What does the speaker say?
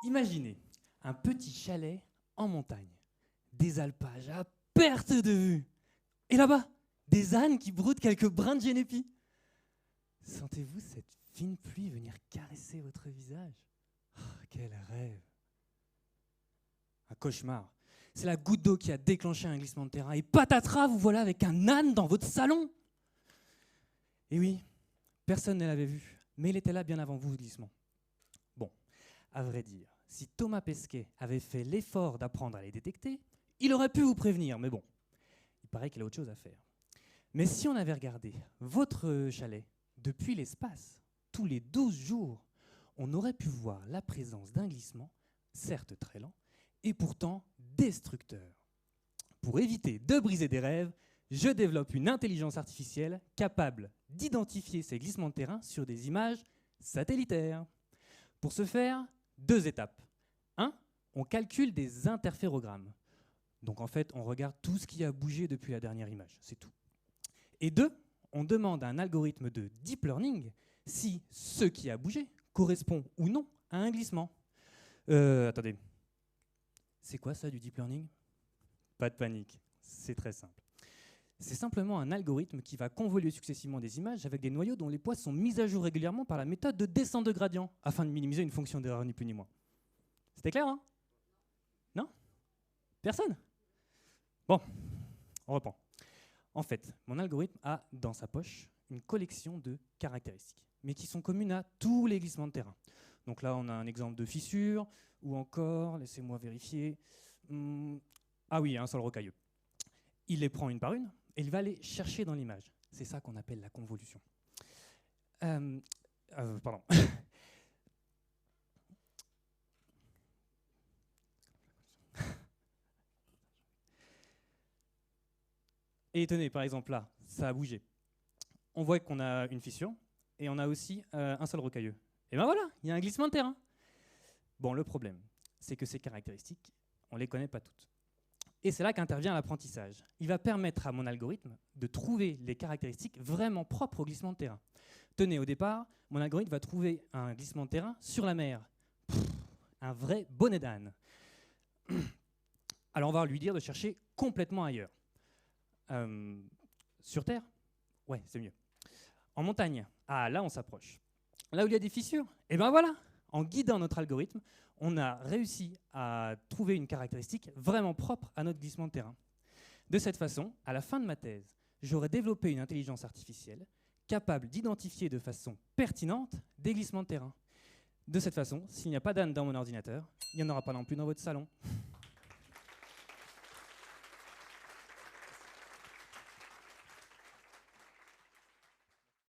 Imaginez un petit chalet en montagne, des alpages à perte de vue. Et là-bas, des ânes qui broutent quelques brins de génépi. Sentez-vous cette fine pluie venir caresser votre visage? Oh, quel rêve! Un cauchemar. C'est la goutte d'eau qui a déclenché un glissement de terrain. Et patatras, vous voilà avec un âne dans votre salon. Et oui, personne ne l'avait vu, mais il était là bien avant vous, le glissement. Bon, à vrai dire, si Thomas Pesquet avait fait l'effort d'apprendre à les détecter, il aurait pu vous prévenir, mais bon, il paraît qu'il a autre chose à faire. Mais si on avait regardé votre chalet depuis l'espace, tous les 12 jours, on aurait pu voir la présence d'un glissement, certes très lent, et pourtant destructeur. Pour éviter de briser des rêves, je développe une intelligence artificielle capable d'identifier ces glissements de terrain sur des images satellitaires. Pour ce faire, 2 étapes. 1. On calcule des interférogrammes. Donc en fait, on regarde tout ce qui a bougé depuis la dernière image, c'est tout. Et 2. On demande à un algorithme de deep learning si ce qui a bougé correspond ou non à un glissement. Attendez. C'est quoi ça du deep learning? Pas de panique, c'est très simple. C'est simplement un algorithme qui va convoluer successivement des images avec des noyaux dont les poids sont mis à jour régulièrement par la méthode de descente de gradient, afin de minimiser une fonction d'erreur ni plus ni moins. C'était clair, hein? Non? Personne? Bon, on reprend. En fait, mon algorithme a dans sa poche une collection de caractéristiques, mais qui sont communes à tous les glissements de terrain. Donc là, on a un exemple de fissure, ou encore, laissez-moi vérifier, ah oui, un sol rocailleux. Il les prend une par une, et il va les chercher dans l'image. C'est ça qu'on appelle la convolution. Pardon. Et tenez, par exemple là, ça a bougé. On voit qu'on a une fissure, et on a aussi un sol rocailleux. Et ben voilà, il y a un glissement de terrain. Bon, le problème, c'est que ces caractéristiques, on ne les connaît pas toutes. Et c'est là qu'intervient l'apprentissage. Il va permettre à mon algorithme de trouver les caractéristiques vraiment propres au glissement de terrain. Tenez, au départ, mon algorithme va trouver un glissement de terrain sur la mer. Un vrai bonnet d'âne. Alors on va lui dire de chercher complètement ailleurs. Sur Terre? Ouais, c'est mieux. En montagne? Ah, là on s'approche. Là où il y a des fissures? Et ben voilà, en guidant notre algorithme, on a réussi à trouver une caractéristique vraiment propre à notre glissement de terrain. De cette façon, à la fin de ma thèse, j'aurais développé une intelligence artificielle capable d'identifier de façon pertinente des glissements de terrain. De cette façon, s'il n'y a pas d'âne dans mon ordinateur, il n'y en aura pas non plus dans votre salon.